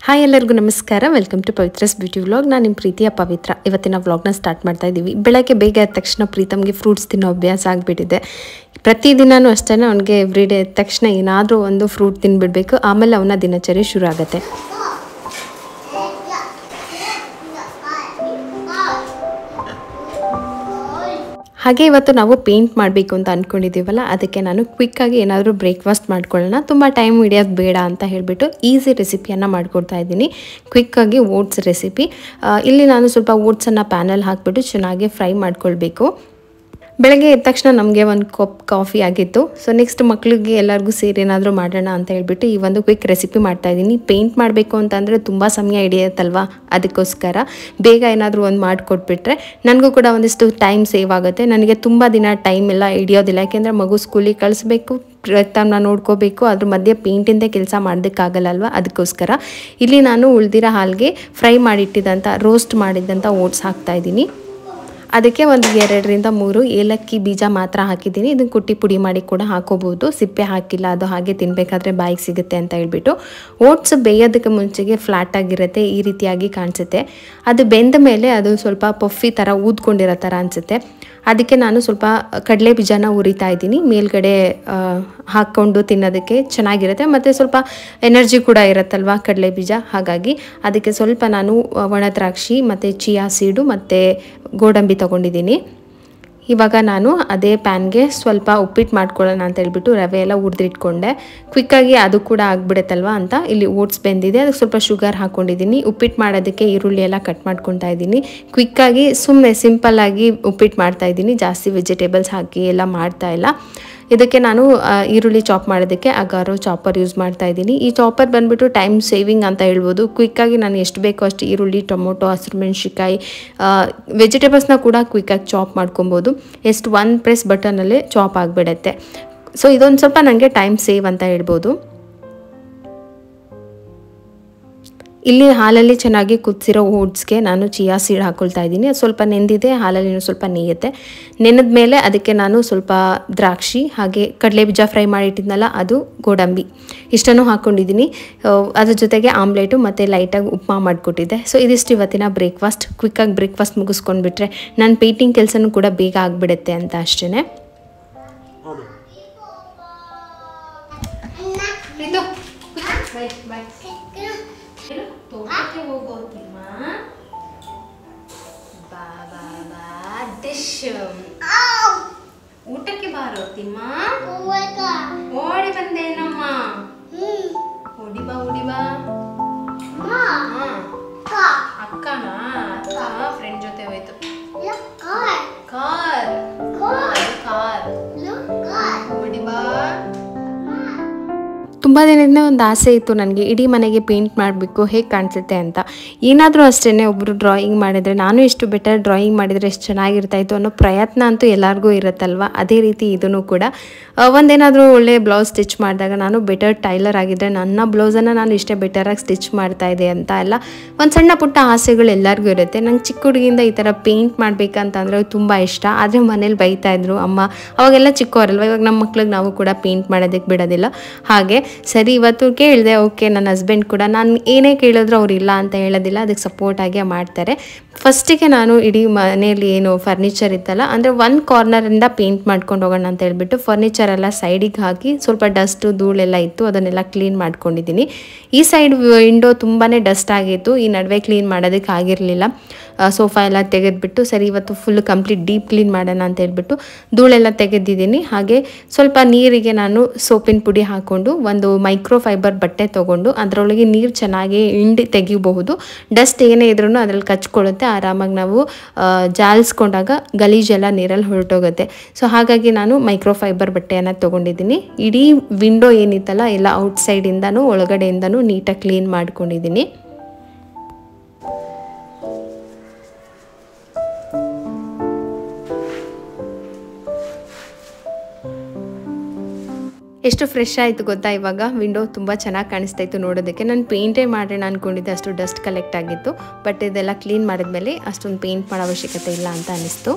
Hi ಎಲ್ಲರಿಗೂ ನಮಸ್ಕಾರ. Welcome to Pavithra's beauty vlog. ನಾನು ನಿಮ್ಮ ಪ್ರೀತಿಯ ಪವಿತ್ರ. ಇವತ್ತಿನ ವ್ಲಾಗ್ನ ಸ್ಟಾರ್ಟ್ ಮಾಡ್ತಾ ಇದ್ದೀವಿ. ಬೆಳಗ್ಗೆ ಬೇಗ ಎದ್ದ ತಕ್ಷಣ ಪ್ರೀತಮ್ಗೆ ಫ್ರೂಟ್ಸ್ ತಿನ್ನೋ ಅಭ್ಯಾಸ ಆಗಿಬಿಟ್ಟಿದೆ. ಪ್ರತಿದಿನವೂ ಅಷ್ಟೇ ಅವನಿಗೆ ಎವ್ರಿಡೇ ಎದ್ದ ತಕ್ಷಣ ಏನಾದರೂ ಒಂದು ಫ್ರೂಟ್ ತಿನ್ಬಿಡಬೇಕು. ಆಮೇಲೆ ಅವನ ದಿನಚರಿ ಶುರು ಆಗುತ್ತೆ. ಹಾಗೆ ಇವತ್ತು ನಾವು ಪೇಂಟ್ ಮಾಡಬೇಕು ಅಂತ ಅಂದ್ಕೊಂಡಿದ್ದೀವಲ್ಲ, ಅದಕ್ಕೆ ನಾನು ಕ್ವಿಕ್ಕಾಗಿ ಏನಾದರೂ ಬ್ರೇಕ್ಫಾಸ್ಟ್ ಮಾಡ್ಕೊಳ್ಳೋಣ, ತುಂಬ ಟೈಮ್ ಹಿಡಿಯೋದು ಬೇಡ ಅಂತ ಹೇಳಿಬಿಟ್ಟು ಈಸಿ ರೆಸಿಪಿಯನ್ನು ಮಾಡ್ಕೊಡ್ತಾ ಇದ್ದೀನಿ. ಕ್ವಿಕ್ಕಾಗಿ ಓಟ್ಸ್ ರೆಸಿಪಿ. ಇಲ್ಲಿ ನಾನು ಸ್ವಲ್ಪ ಓಟ್ಸನ್ನು ಪ್ಯಾನಲ್ಲಿ ಹಾಕಿಬಿಟ್ಟು ಚೆನ್ನಾಗಿ ಫ್ರೈ ಮಾಡ್ಕೊಳ್ಬೇಕು. ಬೆಳಗ್ಗೆ ಎದ್ದ ತಕ್ಷಣ ನಮಗೆ ಒಂದು ಕಪ್ ಕಾಫಿ ಆಗಿತ್ತು. ಸೊ ನೆಕ್ಸ್ಟ್ ಮಕ್ಕಳಿಗೆ ಎಲ್ಲರಿಗೂ ಸೇರಿ ಏನಾದರೂ ಮಾಡೋಣ ಅಂತ ಹೇಳ್ಬಿಟ್ಟು ಈ ಒಂದು ಕ್ವಿಕ್ ರೆಸಿಪಿ ಮಾಡ್ತಾಯಿದ್ದೀನಿ. ಪೇಂಟ್ ಮಾಡಬೇಕು ಅಂತಂದರೆ ತುಂಬ ಸಮಯ ಹಿಡಿಯುತ್ತಲ್ವ, ಅದಕ್ಕೋಸ್ಕರ ಬೇಗ ಏನಾದರೂ ಒಂದು ಮಾಡಿಕೊಟ್ಬಿಟ್ರೆ ನನಗೂ ಕೂಡ ಒಂದಿಷ್ಟು ಟೈಮ್ ಸೇವ್ ಆಗುತ್ತೆ. ನನಗೆ ತುಂಬ ದಿನ ಟೈಮ್ ಎಲ್ಲ ಹಿಡಿಯೋದಿಲ್ಲ, ಯಾಕೆಂದರೆ ಮಗು ಸ್ಕೂಲಿಗೆ ಕಳಿಸ್ಬೇಕು, ಪ್ರಯತ್ನ ನೋಡ್ಕೋಬೇಕು, ಅದ್ರ ಮಧ್ಯೆ ಪೇಂಟಿಂದೇ ಕೆಲಸ ಮಾಡೋದಕ್ಕಾಗಲ್ಲ ಅಲ್ವ. ಅದಕ್ಕೋಸ್ಕರ ಇಲ್ಲಿ ನಾನು ಉಳಿದಿರೋ ಹಾಲಿಗೆ ಫ್ರೈ ಮಾಡಿಟ್ಟಿದ್ದಂಥ ರೋಸ್ಟ್ ಮಾಡಿದ್ದಂಥ ಓಟ್ಸ್ ಹಾಕ್ತಾಯಿದ್ದೀನಿ. ಅದಕ್ಕೆ ಒಂದು 2 ರಿಂದ 3 ಏಲಕ್ಕಿ ಬೀಜ ಮಾತ್ರ ಹಾಕಿದ್ದೀನಿ. ಇದನ್ನು ಕುಟ್ಟಿ ಪುಡಿ ಮಾಡಿ ಕೂಡ ಹಾಕೋಬಹುದು. ಸಿಪ್ಪೆ ಹಾಕಿಲ್ಲ, ಅದು ಹಾಗೆ ತಿನ್ನಬೇಕಾದ್ರೆ ಬಾಯಿಗೆ ಸಿಗುತ್ತೆ ಅಂತ ಹೇಳ್ಬಿಟ್ಟು. ಓಟ್ಸ್ ಬೇಯೋದಕ್ಕೆ ಮುಂಚೆಗೆ ಫ್ಲಾಟ್ ಆಗಿರುತ್ತೆ, ಈ ರೀತಿಯಾಗಿ ಕಾಣಿಸುತ್ತೆ. ಅದು ಬೆಂದ ಮೇಲೆ ಅದು ಸ್ವಲ್ಪ ಪಫಿ ಥರ ಊದ್ಕೊಂಡಿರೋ ಥರ ಅನಿಸುತ್ತೆ. ಅದಕ್ಕೆ ನಾನು ಸ್ವಲ್ಪ ಕಡಲೆ ಬೀಜನ ಉರಿತಾ ಇದ್ದೀನಿ. ಮೇಲ್ಗಡೆ ಹಾಕ್ಕೊಂಡು ತಿನ್ನೋದಕ್ಕೆ ಚೆನ್ನಾಗಿರುತ್ತೆ, ಮತ್ತು ಸ್ವಲ್ಪ ಎನರ್ಜಿ ಕೂಡ ಇರುತ್ತಲ್ವ ಕಡಲೆ ಬೀಜ. ಹಾಗಾಗಿ ಅದಕ್ಕೆ ಸ್ವಲ್ಪ ನಾನು ಒಣ ದ್ರಾಕ್ಷಿ ಮತ್ತು ಚಿಯಾ ಸೀಡು ಮತ್ತು ಗೋಡಂಬಿ ತೊಗೊಂಡಿದ್ದೀನಿ. ಇವಾಗ ನಾನು ಅದೇ ಪ್ಯಾನ್ಗೆ ಸ್ವಲ್ಪ ಉಪ್ಪಿಟ್ಟು ಮಾಡ್ಕೊಳ್ಳೋಣ ಅಂತ ಹೇಳ್ಬಿಟ್ಟು ರವೆ ಎಲ್ಲ ಹುರಿದಿಟ್ಕೊಂಡೆ. ಕ್ವಿಕ್ಕಾಗಿ ಅದು ಕೂಡ ಆಗಿಬಿಡುತ್ತಲ್ವ ಅಂತ ಇಲ್ಲಿ ಓಟ್ಸ್ ಬೆಂದಿದೆ, ಅದಕ್ಕೆ ಸ್ವಲ್ಪ ಶುಗರ್ ಹಾಕ್ಕೊಂಡಿದ್ದೀನಿ. ಉಪ್ಪಿಟ್ಟು ಮಾಡೋದಕ್ಕೆ ಈರುಳ್ಳಿ ಎಲ್ಲ ಕಟ್ ಮಾಡ್ಕೊತಾ ಇದ್ದೀನಿ. ಕ್ವಿಕ್ಕಾಗಿ ಸುಮ್ಮನೆ ಸಿಂಪಲ್ಲಾಗಿ ಉಪ್ಪಿಟ್ಟು ಮಾಡ್ತಾಯಿದ್ದೀನಿ, ಜಾಸ್ತಿ ವೆಜಿಟೇಬಲ್ಸ್ ಹಾಕಿ ಎಲ್ಲ ಮಾಡ್ತಾಯಿಲ್ಲ. ಇದಕ್ಕೆ ನಾನು ಈರುಳ್ಳಿ ಚಾಪ್ ಮಾಡೋದಕ್ಕೆ ಅಗಾರೋ ಚಾಪರ್ ಯೂಸ್ ಮಾಡ್ತಾ ಇದ್ದೀನಿ. ಈ ಚಾಪರ್ ಬಂದುಬಿಟ್ಟು ಟೈಮ್ ಸೇವಿಂಗ್ ಅಂತ ಹೇಳ್ಬೋದು. ಕ್ವಿಕ್ಕಾಗಿ ನಾನು ಎಷ್ಟು ಬೇಕೋ ಅಷ್ಟು ಈರುಳ್ಳಿ, ಟೊಮೊಟೊ, ಹಸಿರು ಮೆಣಸಿನ್ಕಾಯಿ, ವೆಜಿಟೇಬಲ್ಸ್ನ ಕೂಡ ಕ್ವಿಕ್ಕಾಗಿ ಚಾಪ್ ಮಾಡ್ಕೊಬೋದು. ಎಷ್ಟು 1 ಪ್ರೆಸ್ ಬಟನಲ್ಲೇ ಚಾಪ್ ಆಗಿಬಿಡುತ್ತೆ. ಸೊ ಇದೊಂದು ಸ್ವಲ್ಪ ನನಗೆ ಟೈಮ್ ಸೇವ್ ಅಂತ ಹೇಳ್ಬೋದು. ಇಲ್ಲಿ ಹಾಲಲ್ಲಿ ಚೆನ್ನಾಗಿ ಕುದಿಸಿರೋ ಓಟ್ಸ್ಗೆ ನಾನು ಚಿಯಾ ಸೀಡ್ ಹಾಕ್ಕೊಳ್ತಾ ಇದ್ದೀನಿ. ಸ್ವಲ್ಪ ನೆಂದಿದೆ, ಹಾಲಲ್ಲಿ ಸ್ವಲ್ಪ ನೆಯ್ಯುತ್ತೆ. ನೆನೆದ ಮೇಲೆ ಅದಕ್ಕೆ ನಾನು ಸ್ವಲ್ಪ ದ್ರಾಕ್ಷಿ ಹಾಗೆ ಕಡಲೆ ಬೀಜ ಫ್ರೈ ಮಾಡಿಟ್ಟಿದ್ನಲ್ಲ ಅದು, ಗೋಡಂಬಿ ಇಷ್ಟನ್ನು ಹಾಕ್ಕೊಂಡಿದ್ದೀನಿ. ಅದ್ರ ಜೊತೆಗೆ ಆಮ್ಲೆಟು ಮತ್ತು ಲೈಟಾಗಿ ಉಪ್ಮಾ ಮಾಡಿಕೊಟ್ಟಿದ್ದೆ. ಸೊ ಇದಿಷ್ಟು ಇವತ್ತಿನ ಬ್ರೇಕ್ಫಾಸ್ಟ್. ಕ್ವಿಕ್ಕಾಗಿ ಬ್ರೇಕ್ಫಾಸ್ಟ್ ಮುಗಿಸ್ಕೊಂಡ್ಬಿಟ್ರೆ ನನ್ನ ಪೇಂಟಿಂಗ್ ಕೆಲಸನೂ ಕೂಡ ಬೇಗ ಆಗಿಬಿಡುತ್ತೆ ಅಂತ ಅಷ್ಟೇ. ತೋಟಕ್ಕೆ ಹೋಗೋತಿಮ್ಮ, ಬಾ ಬಾ ಬಾ ಡಿಶ್ ಊಟಕ್ಕೆ ಬಾರೋತಿಮ್ಮ. ಓಡಿ ಬಂದೇನಮ್ಮ, ಓಡಿ ಬಾ ಓಡಿ ಬಾ. ಅಕ್ಕನ ಅಕ್ಕ ಫ್ರೆಂಡ್ ಜೊತೆ ಹೋಯ್ತು. ಕಾರ್ ಕಾರ್ ಓಡಿ ಬಾ. ತುಂಬ ದಿನದಿಂದ ಒಂದು ಆಸೆ ಇತ್ತು ನನಗೆ, ಇಡೀ ಮನೆಗೆ ಪೇಂಟ್ ಮಾಡಬೇಕು, ಹೇಗೆ ಕಾಣಿಸುತ್ತೆ ಅಂತ. ಏನಾದರೂ ಅಷ್ಟೇ ಒಬ್ಬರು ಡ್ರಾಯಿಂಗ್ ಮಾಡಿದರೆ ನಾನು ಎಷ್ಟು ಬೆಟರ್ ಡ್ರಾಯಿಂಗ್ ಮಾಡಿದರೆ ಎಷ್ಟು ಚೆನ್ನಾಗಿರ್ತಾಯಿತ್ತು ಅನ್ನೋ ಪ್ರಯತ್ನ ಅಂತೂ ಎಲ್ಲರಿಗೂ ಇರುತ್ತಲ್ವ. ಅದೇ ರೀತಿ ಇದೂ ಕೂಡ ಒಂದೇನಾದರೂ ಒಳ್ಳೆ ಬ್ಲೌಸ್ ಸ್ಟಿಚ್ ಮಾಡಿದಾಗ ನಾನು ಬೆಟರ್ ಟೈಲರ್ ಆಗಿದ್ದರೆ ನನ್ನ ಬ್ಲೌಸನ್ನು ನಾನು ಇಷ್ಟೇ ಬೆಟರಾಗಿ ಸ್ಟಿಚ್ ಮಾಡ್ತಾಯಿದ್ದೆ ಅಂತ ಎಲ್ಲ ಒಂದು ಸಣ್ಣ ಪುಟ್ಟ ಆಸೆಗಳು ಎಲ್ಲರಿಗೂ ಇರುತ್ತೆ. ನಂಗೆ ಚಿಕ್ಕ ಹುಡುಗಿಯಿಂದ ಈ ಥರ ಪೇಂಟ್ ಮಾಡಬೇಕಂತಂದರೆ ತುಂಬ ಇಷ್ಟ. ಆದರೆ ಮನೇಲಿ ಬೈತಾಯಿದ್ರು ಅಮ್ಮ, ಅವಾಗೆಲ್ಲ ಚಿಕ್ಕವರಲ್ವ. ಇವಾಗ ನಮ್ಮ ಮಕ್ಳಿಗೆ ನಾವು ಕೂಡ ಪೇಂಟ್ ಮಾಡೋದಕ್ಕೆ ಬಿಡೋದಿಲ್ಲ. ಹಾಗೆ ಸರಿ ಇವತ್ತು ಕೇಳಿದೆ, ಓಕೆ. ನನ್ನ ಹಸ್ಬೆಂಡ್ ಕೂಡ ನಾನು ಏನೇ ಕೇಳಿದ್ರು ಅವ್ರು ಇಲ್ಲ ಅಂತ ಹೇಳೋದಿಲ್ಲ, ಅದಕ್ಕೆ ಸಪೋರ್ಟಾಗೆ ಮಾಡ್ತಾರೆ. ಫಸ್ಟಿಗೆ ನಾನು ಇಡೀ ಮನೆಯಲ್ಲಿ ಏನು ಫರ್ನಿಚರ್ ಇತ್ತಲ್ಲ, ಅಂದರೆ ಒಂದು ಕಾರ್ನರಿಂದ ಪೇಂಟ್ ಮಾಡ್ಕೊಂಡು ಹೋಗೋಣ ಅಂತ ಹೇಳ್ಬಿಟ್ಟು ಫರ್ನಿಚರ್ ಎಲ್ಲ ಸೈಡಿಗೆ ಹಾಕಿ ಸ್ವಲ್ಪ ಡಸ್ಟು ಧೂಳೆಲ್ಲ ಇತ್ತು, ಅದನ್ನೆಲ್ಲ ಕ್ಲೀನ್ ಮಾಡ್ಕೊಂಡಿದ್ದೀನಿ. ಈ ಸೈಡ್ ವಿಂಡೋ ತುಂಬಾ ಡಸ್ಟ್ ಆಗಿತ್ತು, ಈ ನಡುವೆ ಕ್ಲೀನ್ ಮಾಡೋದಕ್ಕೆ ಆಗಿರಲಿಲ್ಲ. ಸೋಫಾ ಎಲ್ಲ ತೆಗೆದ್ಬಿಟ್ಟು ಸರಿ ಇವತ್ತು ಫುಲ್ ಕಂಪ್ಲೀಟ್ ಡೀಪ್ ಕ್ಲೀನ್ ಮಾಡೋಣ ಅಂತ ಹೇಳ್ಬಿಟ್ಟು ಧೂಳೆಲ್ಲ ತೆಗೆದಿದ್ದೀನಿ. ಹಾಗೆ ಸ್ವಲ್ಪ ನೀರಿಗೆ ನಾನು ಸೋಪಿನ ಪುಡಿ ಹಾಕ್ಕೊಂಡು ಒಂದು ಮೈಕ್ರೋ ಫೈಬರ್ ಬಟ್ಟೆ ತೊಗೊಂಡು ಅದರೊಳಗೆ ನೀರು ಚೆನ್ನಾಗಿ ಹಿಂಡಿ ತೆಗಿಬಹುದು. ಡಸ್ಟ್ ಏನೇ ಇದ್ರೂ ಅದರಲ್ಲಿ ಕಚ್ಕೊಳ್ಳುತ್ತೆ, ಆರಾಮಾಗಿ ನಾವು ಜಾಲಿಸ್ಕೊಂಡಾಗ ಗಲೀಜೆಲ್ಲ ನೀರಲ್ಲಿ ಹೊರಟೋಗುತ್ತೆ. ಸೊ ಹಾಗಾಗಿ ನಾನು ಮೈಕ್ರೋ ಫೈಬರ್ ಬಟ್ಟೆಯನ್ನು ತೊಗೊಂಡಿದ್ದೀನಿ. ಇಡೀ ವಿಂಡೋ ಏನಿತ್ತಲ್ಲ ಎಲ್ಲ ಔಟ್ಸೈಡಿಂದನೂ ಒಳಗಡೆಯಿಂದನೂ ನೀಟಾಗಿ ಕ್ಲೀನ್ ಮಾಡ್ಕೊಂಡಿದ್ದೀನಿ. ಎಷ್ಟು ಫ್ರೆಶ್ ಆಯಿತು ಗೊತ್ತಾ. ಇವಾಗ ವಿಂಡೋ ತುಂಬ ಚೆನ್ನಾಗಿ ಕಾಣಿಸ್ತಾ ಇತ್ತು ನೋಡೋದಕ್ಕೆ. ನಾನು ಪೇಂಟೇ ಮಾಡೋಣ ಅಂದ್ಕೊಂಡಿದ್ದೆ, ಅಷ್ಟು ಡಸ್ಟ್ ಕಲೆಕ್ಟ್ ಆಗಿತ್ತು. ಬಟ್ ಇದೆಲ್ಲ ಕ್ಲೀನ್ ಮಾಡಿದ್ಮೇಲೆ ಅಷ್ಟೊಂದು ಪೇಂಟ್ ಮಾಡೋ ಅವಶ್ಯಕತೆ ಇಲ್ಲ ಅಂತ ಅನ್ನಿಸ್ತು.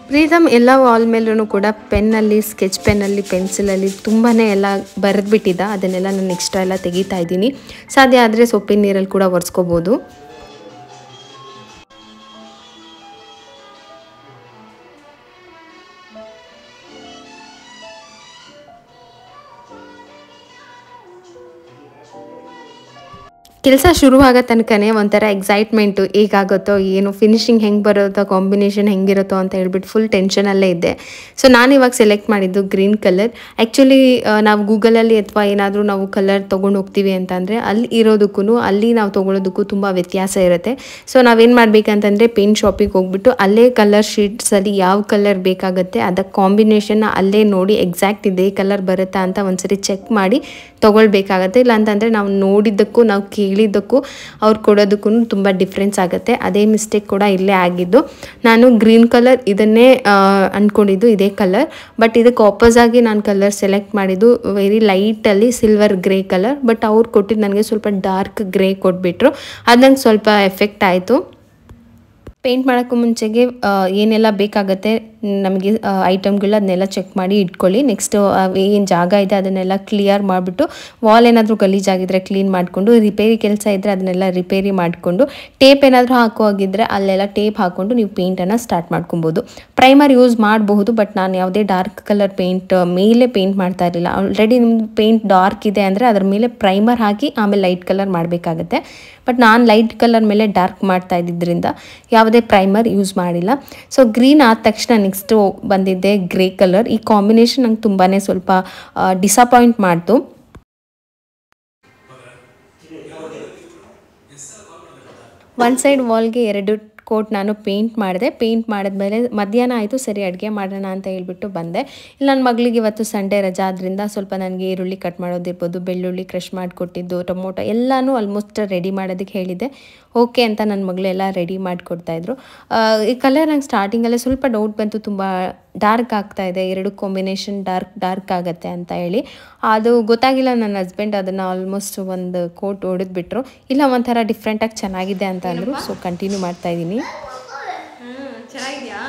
ಪ್ರೀತಮ್ ಎಲ್ಲ ವಾಲ್ ಮೇಲೂ ಕೂಡ ಪೆನ್ನಲ್ಲಿ, ಸ್ಕೆಚ್ ಪೆನ್ನಲ್ಲಿ, ಪೆನ್ಸಿಲಲ್ಲಿ ತುಂಬಾ ಎಲ್ಲ ಬರೆದ್ಬಿಟ್ಟಿದ್ದ. ಅದನ್ನೆಲ್ಲ ನಾನು ಎಕ್ಸ್ಟ್ರಾ ಎಲ್ಲ ತೆಗಿತಾ ಇದ್ದೀನಿ. ಸಾಧ್ಯ ಆದರೆ ಸೊಪ್ಪಿನ ನೀರಲ್ಲಿ ಕೂಡ ಒರೆಸ್ಕೋಬೋದು. ಕೆಲಸ ಶುರುವಾಗೋ ತನಕನೇ ಒಂಥರ ಎಕ್ಸೈಟ್ಮೆಂಟು, ಹೇಗಾಗುತ್ತೋ ಏನು, ಫಿನಿಶಿಂಗ್ ಹೆಂಗೆ ಬರುತ್ತೋ, ಕಾಂಬಿನೇಷನ್ ಹೆಂಗಿರುತ್ತೋ ಅಂತ ಹೇಳ್ಬಿಟ್ಟು ಫುಲ್ ಟೆನ್ಷನಲ್ಲೇ ಇದ್ದೆ. ಸೊ ನಾನು ಇವಾಗ ಸೆಲೆಕ್ಟ್ ಮಾಡಿದ್ದು ಗ್ರೀನ್ ಕಲರ್. ಆ್ಯಕ್ಚುಲಿ ನಾವು ಗೂಗಲಲ್ಲಿ ಅಥವಾ ಏನಾದರೂ ನಾವು ಕಲರ್ ತೊಗೊಂಡು ಹೋಗ್ತೀವಿ ಅಂತಂದರೆ ಅಲ್ಲಿ ಇರೋದಕ್ಕೂ ಅಲ್ಲಿ ನಾವು ತೊಗೊಳೋದಕ್ಕೂ ತುಂಬ ವ್ಯತ್ಯಾಸ ಇರುತ್ತೆ. ಸೊ ನಾವೇನು ಮಾಡಬೇಕಂತಂದರೆ ಪೇಂಟ್ ಶಾಪಿಗೆ ಹೋಗ್ಬಿಟ್ಟು ಅಲ್ಲೇ ಕಲರ್ ಶೀಟ್ಸಲ್ಲಿ ಯಾವ ಕಲರ್ ಬೇಕಾಗುತ್ತೆ ಅದಕ್ಕೆ ಕಾಂಬಿನೇಷನ್ನ ಅಲ್ಲೇ ನೋಡಿ ಎಕ್ಸಾಕ್ಟ್ ಇದೇ ಕಲರ್ ಬರುತ್ತಾ ಅಂತ ಒಂದ್ಸರಿ ಚೆಕ್ ಮಾಡಿ ತೊಗೊಳ್ಬೇಕಾಗತ್ತೆ. ಇಲ್ಲಾಂತಂದರೆ ನಾವು ನೋಡಿದ್ದಕ್ಕೂ ನಾವು ಕೇಳಿದ್ದಕ್ಕೂ ಅವ್ರು ಕೊಡೋದಕ್ಕೂ ತುಂಬ ಡಿಫ್ರೆನ್ಸ್ ಆಗುತ್ತೆ. ಅದೇ ಮಿಸ್ಟೇಕ್ ಕೂಡ ಇಲ್ಲೇ ಆಗಿದ್ದು. ನಾನು ಗ್ರೀನ್ ಕಲರ್ ಇದನ್ನೇ ಅಂದ್ಕೊಂಡಿದ್ದು, ಇದೇ ಕಲರ್. ಬಟ್ ಇದಕ್ಕೆ ಆಗಿ ನಾನು ಕಲರ್ ಸೆಲೆಕ್ಟ್ ಮಾಡಿದ್ದು ವೆರಿ ಲೈಟಲ್ಲಿ ಸಿಲ್ವರ್ ಗ್ರೇ ಕಲರ್. ಬಟ್ ಅವ್ರು ಕೊಟ್ಟಿದ್ದು ನನಗೆ ಸ್ವಲ್ಪ ಡಾರ್ಕ್ ಗ್ರೇ ಕೊಟ್ಬಿಟ್ರು. ಅದು ನಂಗೆ ಸ್ವಲ್ಪ ಎಫೆಕ್ಟ್ ಆಯಿತು. ಪೇಂಟ್ ಮಾಡೋಕ್ಕೂ ಮುಂಚೆಗೆ ಏನೆಲ್ಲ ಬೇಕಾಗುತ್ತೆ ನಮಗೆ ಐಟಮ್ಗಳು ಅದನ್ನೆಲ್ಲ ಚೆಕ್ ಮಾಡಿ ಇಟ್ಕೊಳ್ಳಿ. ನೆಕ್ಸ್ಟು ಏನು ಜಾಗ ಇದೆ ಅದನ್ನೆಲ್ಲ ಕ್ಲಿಯರ್ ಮಾಡಿಬಿಟ್ಟು, ವಾಲ್ ಏನಾದರೂ ಗಲೀಜಾಗಿದ್ದರೆ ಕ್ಲೀನ್ ಮಾಡಿಕೊಂಡು, ರಿಪೇರಿ ಕೆಲಸ ಇದ್ದರೆ ಅದನ್ನೆಲ್ಲ ರಿಪೇರಿ ಮಾಡಿಕೊಂಡು, ಟೇಪ್ ಏನಾದರೂ ಹಾಕುವಾಗಿದ್ದರೆ ಅಲ್ಲೆಲ್ಲ ಟೇಪ್ ಹಾಕ್ಕೊಂಡು ನೀವು ಪೇಂಟನ್ನು ಸ್ಟಾರ್ಟ್ ಮಾಡ್ಕೊಬೋದು. ಪ್ರೈಮರ್ ಯೂಸ್ ಮಾಡಬಹುದು, ಬಟ್ ನಾನು ಯಾವುದೇ ಡಾರ್ಕ್ ಕಲರ್ ಪೇಂಟ್ ಮೇಲೆ ಪೇಂಟ್ ಮಾಡ್ತಾ ಇರಲಿಲ್ಲ. ಆಲ್ರೆಡಿ ನಿಮ್ಮದು ಪೇಂಟ್ ಡಾರ್ಕ್ ಇದೆ ಅಂದರೆ ಅದರ ಮೇಲೆ ಪ್ರೈಮರ್ ಹಾಕಿ ಆಮೇಲೆ ಲೈಟ್ ಕಲರ್ ಮಾಡಬೇಕಾಗತ್ತೆ. ಬಟ್ ನಾನು ಲೈಟ್ ಕಲರ್ ಮೇಲೆ ಡಾರ್ಕ್ ಮಾಡ್ತಾ ಇದ್ದಿದ್ದರಿಂದ ಯಾವುದೇ ಪ್ರೈಮರ್ ಯೂಸ್ ಮಾಡಿಲ್ಲ. ಸೊ ಗ್ರೀನ್ ಆದ ತಕ್ಷಣ ನೆಕ್ಸ್ಟು ಬಂದಿದ್ದೆ ಗ್ರೇ ಕಲರ್. ಈ ಕಾಂಬಿನೇಷನ್ ನಂಗೆ ತುಂಬಾ ಸ್ವಲ್ಪ ಡಿಸಪಾಯಿಂಟ್ ಮಾಡ್ತು. ಒನ್ ಸೈಡ್ ವಾಲ್ಗೆ 2 ಕೋಟ್ ನಾನು ಪೇಂಟ್ ಮಾಡಿದೆ. ಪೇಂಟ್ ಮಾಡಿದ್ಮೇಲೆ ಮಧ್ಯಾಹ್ನ ಆಯಿತು, ಸರಿ ಅಡುಗೆ ಮಾಡೋಣ ಅಂತ ಹೇಳ್ಬಿಟ್ಟು ಬಂದೆ. ಇಲ್ಲಿ ನನ್ನ ಮಗಳಿಗೆ ಇವತ್ತು ಸಂಡೇ ರಜಾ ಆದ್ದರಿಂದ ಸ್ವಲ್ಪ ನನಗೆ ಈರುಳ್ಳಿ ಕಟ್ ಮಾಡೋದಿರ್ಬೋದು, ಬೆಳ್ಳುಳ್ಳಿ ಕ್ರಷ್ ಮಾಡಿಕೊಟ್ಟಿದ್ದು, ಟೊಮೊಟೊ ಎಲ್ಲನೂ ಆಲ್ಮೋಸ್ಟ್ ರೆಡಿ ಮಾಡೋದಕ್ಕೆ ಹೇಳಿದೆ. ಓಕೆ ಅಂತ ನನ್ನ ಮಗಳೆಲ್ಲ ರೆಡಿ ಮಾಡಿಕೊಡ್ತಾಯಿದ್ರು. ಈ ಕಲರ್ ನಂಗೆ ಸ್ಟಾರ್ಟಿಂಗಲ್ಲೇ ಸ್ವಲ್ಪ ಡೌಟ್ ಬಂತು, ತುಂಬ ಡಾರ್ಕ್ ಆಗ್ತಾಯಿದೆ, 2 ಕಾಂಬಿನೇಷನ್ ಡಾರ್ಕ್ ಆಗುತ್ತೆ ಅಂತ ಹೇಳಿ. ಅದು ಗೊತ್ತಾಗಿಲ್ಲ. ನನ್ನ ಹಸ್ಬೆಂಡ್ ಅದನ್ನು ಆಲ್ಮೋಸ್ಟ್ ಒಂದು ಕೋಟ್ ಹೊಡೆದ್ಬಿಟ್ರು. ಇಲ್ಲ ಒಂಥರ ಡಿಫ್ರೆಂಟಾಗಿ ಚೆನ್ನಾಗಿದೆ ಅಂತ ಅಂದರು. ಸೊ ಕಂಟಿನ್ಯೂ ಮಾಡ್ತಾಯಿದ್ದೀನಿ. ಚೆನ್ನಾಗಿದೆಯಾ?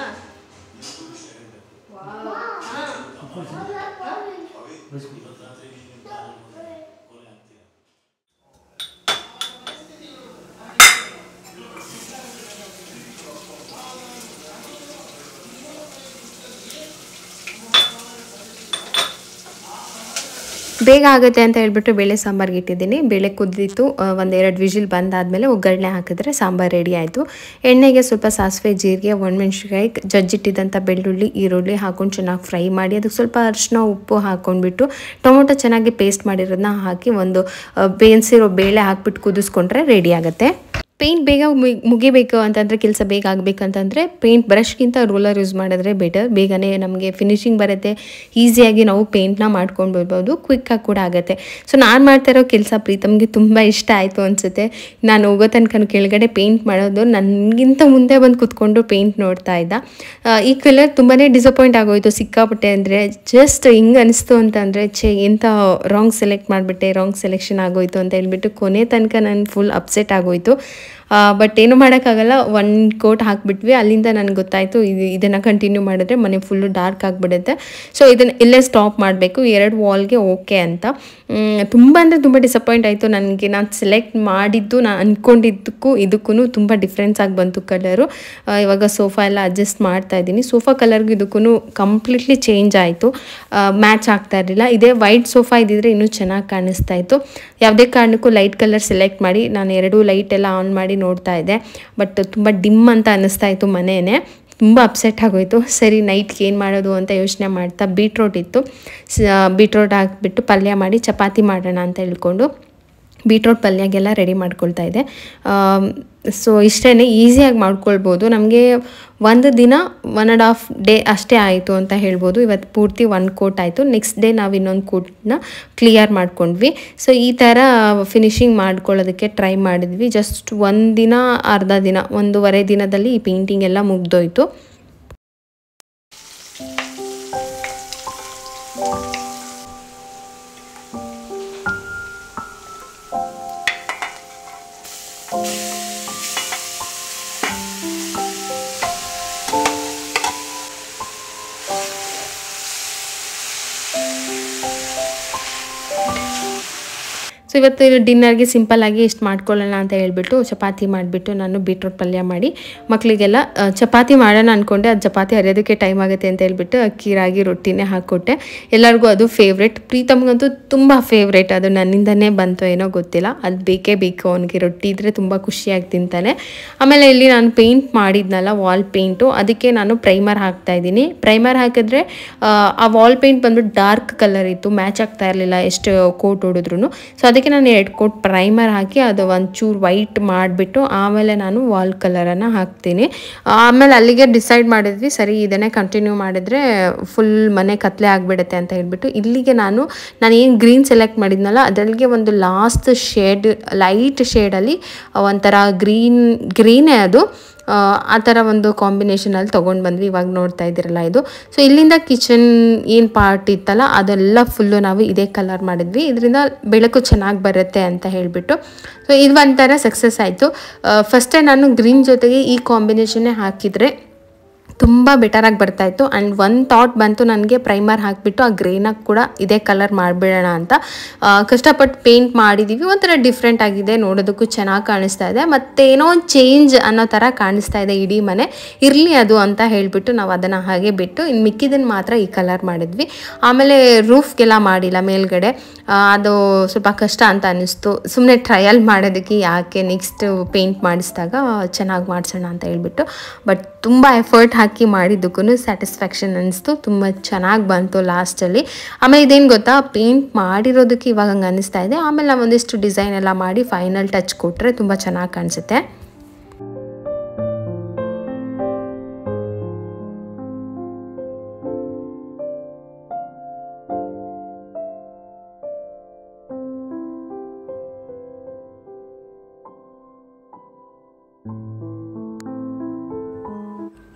ಬೇಗ ಆಗುತ್ತೆ ಅಂತ ಹೇಳ್ಬಿಟ್ಟು ಬೇಳೆ ಸಾಂಬಾರಿಗೆ ಇಟ್ಟಿದ್ದೀನಿ. ಬೇಳೆ ಕುದ್ದಿತ್ತು, 1-2 ವಿಜಿಲ್ ಬಂದಾದಮೇಲೆ ಒಗ್ಗರಣೆ ಹಾಕಿದ್ರೆ ಸಾಂಬಾರು ರೆಡಿ ಆಯಿತು. ಎಣ್ಣೆಗೆ ಸ್ವಲ್ಪ ಸಾಸಿವೆ, ಜೀರಿಗೆ, ಒಣಮೆಣ್ಸಿನ್ಕಾಯಿ, ಜಜ್ಜಿಟ್ಟಿದ್ದಂಥ ಬೆಳ್ಳುಳ್ಳಿ, ಈರುಳ್ಳಿ ಹಾಕ್ಕೊಂಡು ಚೆನ್ನಾಗಿ ಫ್ರೈ ಮಾಡಿ ಅದಕ್ಕೆ ಸ್ವಲ್ಪ ಅರಿಶಿನ, ಉಪ್ಪು ಹಾಕ್ಕೊಂಡ್ಬಿಟ್ಟು ಟೊಮೊಟೊ ಚೆನ್ನಾಗಿ ಪೇಸ್ಟ್ ಮಾಡಿರೋದನ್ನ ಹಾಕಿ ಒಂದು ಬೇಯಿಸಿರೋ ಬೇಳೆ ಹಾಕ್ಬಿಟ್ಟು ಕುದಿಸ್ಕೊಂಡ್ರೆ ರೆಡಿ ಆಗುತ್ತೆ. ಪೇಂಟ್ ಬೇಗ ಮುಗಿಬೇಕು ಅಂತಂದರೆ, ಕೆಲಸ ಬೇಗ ಆಗಬೇಕಂತಂದರೆ ಪೇಂಟ್ ಬ್ರಷ್ಗಿಂತ ರೋಲರ್ ಯೂಸ್ ಮಾಡಿದ್ರೆ ಬೆಟರ್. ಬೇಗನೆ ನಮಗೆ ಫಿನಿಶಿಂಗ್ ಬರುತ್ತೆ, ಈಸಿಯಾಗಿ ನಾವು ಪೇಂಟ್ನ ಮಾಡ್ಕೊಂಡು ಬರ್ಬೋದು, ಕ್ವಿಕ್ಕಾಗಿ ಕೂಡ ಆಗುತ್ತೆ. ಸೊ ನಾನು ಮಾಡ್ತಾ ಇರೋ ಕೆಲಸ ಪ್ರೀತಮ್ಗೆ ತುಂಬ ಇಷ್ಟ ಆಯಿತು ಅನಿಸುತ್ತೆ. ನಾನು ಹೋಗೋ ತನಕ ಕೆಳಗಡೆ ಪೇಂಟ್ ಮಾಡೋದು, ನನಗಿಂತ ಮುಂದೆ ಬಂದು ಕೂತ್ಕೊಂಡು ಪೇಂಟ್ ನೋಡ್ತಾ ಇದ್ದ. ಈ ಕಲರ್ ತುಂಬಾ ಡಿಸಪಾಯಿಂಟ್ ಆಗೋಯಿತು ಸಿಕ್ಕಾಪಟ್ಟೆ. ಅಂದರೆ ಜಸ್ಟ್ ಹಿಂಗೆ ಅನಿಸ್ತು ಅಂತಂದರೆ ಎಂಥ ರಾಂಗ್ ಸೆಲೆಕ್ಟ್ ಮಾಡಿಬಿಟ್ಟೆ, ರಾಂಗ್ ಸೆಲೆಕ್ಷನ್ ಆಗೋಯಿತು ಅಂತ ಹೇಳ್ಬಿಟ್ಟು ಕೊನೆ ತನಕ ನಾನು ಫುಲ್ ಅಪ್ಸೆಟ್ ಆಗೋಯಿತು. ಬಟ್ ಏನು ಮಾಡೋಕ್ಕಾಗಲ್ಲ, 1 ಕೋಟ್ ಹಾಕಿಬಿಟ್ವಿ. ಅಲ್ಲಿಂದ ನನಗೆ ಗೊತ್ತಾಯಿತು ಇದನ್ನು ಕಂಟಿನ್ಯೂ ಮಾಡಿದ್ರೆ ಮನೆ ಫುಲ್ಲು ಡಾರ್ಕ್ ಆಗಿಬಿಡುತ್ತೆ. ಸೊ ಇದನ್ನು ಇಲ್ಲೇ ಸ್ಟಾಪ್ ಮಾಡಬೇಕು, 2 ವಾಲ್ಗೆ ಓಕೆ ಅಂತ. ತುಂಬ ಅಂದರೆ ತುಂಬ ಡಿಸಪಾಯಿಂಟ್ ಆಯಿತು ನನಗೆ. ನಾನು ಸೆಲೆಕ್ಟ್ ಮಾಡಿದ್ದು ನಾನು ಅಂದ್ಕೊಂಡಿದ್ದಕ್ಕೂ ಇದಕ್ಕೂ ತುಂಬ ಡಿಫ್ರೆನ್ಸ್ ಆಗಿ ಬಂತು ಕಲರು. ಇವಾಗ ಸೋಫಾ ಎಲ್ಲ ಅಡ್ಜಸ್ಟ್ ಮಾಡ್ತಾ ಇದ್ದೀನಿ. ಸೋಫಾ ಕಲರ್ಗೂ ಇದಕ್ಕೂ ಕಂಪ್ಲೀಟ್ಲಿ ಚೇಂಜ್ ಆಯಿತು, ಮ್ಯಾಚ್ ಆಗ್ತಾ ಇರಲಿಲ್ಲ. ಇದೇ ವೈಟ್ ಸೋಫಾ ಇದ್ದಿದ್ರೆ ಇನ್ನೂ ಚೆನ್ನಾಗಿ ಕಾಣಿಸ್ತಾ ಇತ್ತು. ಯಾವುದೇ ಕಾರಣಕ್ಕೂ ಲೈಟ್ ಕಲರ್ ಸೆಲೆಕ್ಟ್ ಮಾಡಿ ನಾನು 2 ಲೈಟ್ ಎಲ್ಲ ಆನ್ ಮಾಡಿ ನೋಡ್ತಾ ಇದ್ದೆ. ಬಟ್ ತುಂಬ ಡಿಮ್ ಅಂತ ಅನ್ನಿಸ್ತಾ ಇತ್ತು ಮನೇನೆ. ತುಂಬ ಅಪ್ಸೆಟ್ ಆಗೋಯಿತು. ಸರಿ ನೈಟ್ಗೆ ಏನು ಮಾಡೋದು ಅಂತ ಯೋಚನೆ ಮಾಡ್ತಾ ಬೀಟ್ರೋಟ್ ಇತ್ತು, ಬೀಟ್ರೋಟ್ ಹಾಕಿಬಿಟ್ಟು ಪಲ್ಯ ಮಾಡಿ ಚಪಾತಿ ಮಾಡೋಣ ಅಂತ ಹೇಳ್ಕೊಂಡು ಬೀಟ್ರೋಟ್ ಪಲ್ಯಗೆಲ್ಲ ರೆಡಿ ಮಾಡ್ಕೊಳ್ತಾ ಇದ್ದೆ. ಸೊ ಇಷ್ಟೇ, ಈಸಿಯಾಗಿ ಮಾಡ್ಕೊಳ್ಬೋದು. ನಮಗೆ ಒಂದು ದಿನ 1.5 ಡೇ ಅಷ್ಟೇ ಆಯಿತು ಅಂತ ಹೇಳ್ಬೋದು. ಇವತ್ತು ಪೂರ್ತಿ 1 ಕೋಟ್ ಆಯಿತು. ನೆಕ್ಸ್ಟ್ ಡೇ ನಾವು ಇನ್ನೊಂದು ಕೋಟ್ನ ಕ್ಲಿಯರ್ ಮಾಡ್ಕೊಂಡ್ವಿ. ಸೊ ಈ ಥರ ಫಿನಿಶಿಂಗ್ ಮಾಡ್ಕೊಳ್ಳೋದಕ್ಕೆ ಟ್ರೈ ಮಾಡಿದ್ವಿ. ಜಸ್ಟ್ 1 ದಿನ, ಅರ್ಧ ದಿನ, 1.5 ದಿನದಲ್ಲಿ ಈ ಪೇಂಟಿಂಗ್ ಎಲ್ಲ ಮುಗ್ದೋಯ್ತು. ಸೊ ಇವತ್ತು ಡಿನ್ನರ್ಗೆ ಸಿಂಪಲ್ಲಾಗಿ ಇಷ್ಟು ಮಾಡ್ಕೊಳ್ಳೋಣ ಅಂತ ಹೇಳ್ಬಿಟ್ಟು ಚಪಾತಿ ಮಾಡಿಬಿಟ್ಟು ನಾನು ಬೀಟ್ರೂಟ್ ಪಲ್ಯ ಮಾಡಿ ಮಕ್ಕಳಿಗೆಲ್ಲ ಚಪಾತಿ ಮಾಡೋಣ ಅಂದ್ಕೊಂಡೆ, ಅದು ಚಪಾತಿ ಹರಿಯೋದಕ್ಕೆ ಟೈಮ್ ಆಗುತ್ತೆ ಅಂತ ಹೇಳ್ಬಿಟ್ಟು ಅಕ್ಕಿ ರಾಗಿ ರೊಟ್ಟಿನೇ ಹಾಕ್ಕೊಟ್ಟೆ. ಎಲ್ಲರಿಗೂ ಅದು ಫೇವ್ರೇಟ್, ಪ್ರೀತಮ್ಗಂತೂ ತುಂಬ ಫೇವ್ರೇಟ್. ಅದು ನನ್ನಿಂದನೇ ಬಂತು ಏನೋ ಗೊತ್ತಿಲ್ಲ, ಅದು ಬೇಕೇ ಬೇಕು ಅವನಿಗೆ. ರೊಟ್ಟಿ ಇದ್ದರೆ ತುಂಬ ಖುಷಿಯಾಗಿ ತಿಂತಾನೆ. ಆಮೇಲೆ ಇಲ್ಲಿ ನಾನು ಪೇಂಟ್ ಮಾಡಿದ್ನಲ್ಲ ವಾಲ್ ಪೇಂಟು, ಅದಕ್ಕೆ ನಾನು ಪ್ರೈಮರ್ ಹಾಕ್ತಾಯಿದ್ದೀನಿ. ಪ್ರೈಮರ್ ಹಾಕಿದ್ರೆ ಆ ವಾಲ್ ಪೇಂಟ್ ಬಂದ್ಬಿಟ್ಟು ಡಾರ್ಕ್ ಕಲರ್ ಇತ್ತು, ಮ್ಯಾಚ್ ಆಗ್ತಾ ಇರಲಿಲ್ಲ ಎಷ್ಟು ಕೋಟ್ ಹೊಡಿದ್ರು. ಸೊ ಅದಕ್ಕೆ ನಾನು 2 ಕೋಟ್ ಪ್ರೈಮರ್ ಹಾಕಿ ಅದು ಒಂಚೂರು ವೈಟ್ ಮಾಡಿಬಿಟ್ಟು ಆಮೇಲೆ ನಾನು ವಾಲ್ ಕಲರನ್ನು ಹಾಕ್ತೀನಿ. ಆಮೇಲೆ ಅಲ್ಲಿಗೆ ಡಿಸೈಡ್ ಮಾಡಿದ್ವಿ, ಸರಿ ಇದನ್ನೇ ಕಂಟಿನ್ಯೂ ಮಾಡಿದರೆ ಫುಲ್ ಮನೆ ಕತ್ಲೆ ಆಗಿಬಿಡುತ್ತೆ ಅಂತ ಹೇಳ್ಬಿಟ್ಟು ಇಲ್ಲಿಗೆ ನಾನು ಏನು ಗ್ರೀನ್ ಸೆಲೆಕ್ಟ್ ಮಾಡಿದ್ನಲ್ಲ ಅದರಲ್ಲಿಗೆ ಒಂದು ಲಾಸ್ಟ್ ಶೇಡ್, ಲೈಟ್ ಶೇಡಲ್ಲಿ ಒಂಥರ ಗ್ರೀನೇ ಅದು, ಆ ಥರ ಒಂದು ಕಾಂಬಿನೇಷನಲ್ಲಿ ತೊಗೊಂಡು ಬಂದ್ವಿ. ಇವಾಗ ನೋಡ್ತಾ ಇದ್ದೀರಲ್ಲ ಇದು. ಸೊ ಇಲ್ಲಿಂದ ಕಿಚನ್ ಏನು ಪಾರ್ಟ್ ಇತ್ತಲ್ಲ ಅದೆಲ್ಲ ಫುಲ್ಲು ನಾವು ಇದೇ ಕಲರ್ ಮಾಡಿದ್ವಿ, ಇದರಿಂದ ಬೆಳಕು ಚೆನ್ನಾಗಿ ಬರುತ್ತೆ ಅಂತ ಹೇಳಿಬಿಟ್ಟು. ಸೊ ಇದು ಒಂಥರ ಸಕ್ಸಸ್ ಆಯಿತು. ಫಸ್ಟೇ ನಾನು ಗ್ರೀನ್ ಜೊತೆಗೆ ಈ ಕಾಂಬಿನೇಷನ್ನೇ ಹಾಕಿದರೆ ತುಂಬ ಬೆಟರಾಗಿ ಬರ್ತಾಯಿತ್ತು. ಆ್ಯಂಡ್ ಒಂದು ಥಾಟ್ ಬಂತು ನನಗೆ, ಪ್ರೈಮರ್ ಹಾಕಿಬಿಟ್ಟು ಆ ಗ್ರೇನಾಗಿ ಕೂಡ ಇದೇ ಕಲರ್ ಮಾಡಿಬಿಡೋಣ ಅಂತ. ಕಷ್ಟಪಟ್ಟು ಪೇಂಟ್ ಮಾಡಿದ್ದೀವಿ, ಒಂಥರ ಡಿಫ್ರೆಂಟ್ ಆಗಿದೆ, ನೋಡೋದಕ್ಕೂ ಚೆನ್ನಾಗಿ ಕಾಣಿಸ್ತಾ ಇದೆ, ಮತ್ತು ಏನೋ ಒಂದು ಚೇಂಜ್ ಅನ್ನೋ ಥರ ಕಾಣಿಸ್ತಾ ಇದೆ ಇಡೀ ಮನೆ. ಇರಲಿ ಅದು ಅಂತ ಹೇಳಿಬಿಟ್ಟು ನಾವು ಅದನ್ನು ಹಾಗೆ ಬಿಟ್ಟು ಇನ್ನು ಮಿಕ್ಕಿದ್ದನ್ನು ಮಾತ್ರ ಈ ಕಲರ್ ಮಾಡಿದ್ವಿ. ಆಮೇಲೆ ರೂಫ್ಗೆಲ್ಲ ಮಾಡಿಲ್ಲ ಮೇಲ್ಗಡೆ, ಅದು ಸ್ವಲ್ಪ ಕಷ್ಟ ಅಂತ ಅನ್ನಿಸ್ತು. ಸುಮ್ಮನೆ ಟ್ರಯಲ್ ಮಾಡೋದಕ್ಕೆ ಯಾಕೆ, ನೆಕ್ಸ್ಟ್ ಪೇಂಟ್ ಮಾಡಿಸಿದಾಗ ಚೆನ್ನಾಗಿ ಮಾಡಿಸೋಣ ಅಂತ ಹೇಳ್ಬಿಟ್ಟು. ಬಟ್ ತುಂಬ ಎಫರ್ಟ್ ಹಾಕಿ ಮಾಡಿದ್ದಕ್ಕೂ ಸ್ಯಾಟಿಸ್ಫ್ಯಾಕ್ಷನ್ ಅನ್ನಿಸ್ತು, ತುಂಬ ಚೆನ್ನಾಗಿ ಬಂತು ಲಾಸ್ಟಲ್ಲಿ. ಆಮೇಲೆ ಇದೇನು ಗೊತ್ತಾ, ಪೇಂಟ್ ಮಾಡಿರೋದಕ್ಕೆ ಇವಾಗ ಹಂಗೆ ಅನ್ನಿಸ್ತಾ ಇದೆ. ಆಮೇಲೆ ನಾವು ಒಂದಿಷ್ಟು ಡಿಸೈನ್ ಎಲ್ಲ ಮಾಡಿ ಫೈನಲ್ ಟಚ್ ಕೊಟ್ಟರೆ ತುಂಬ ಚೆನ್ನಾಗಿ ಕಾಣಿಸುತ್ತೆ.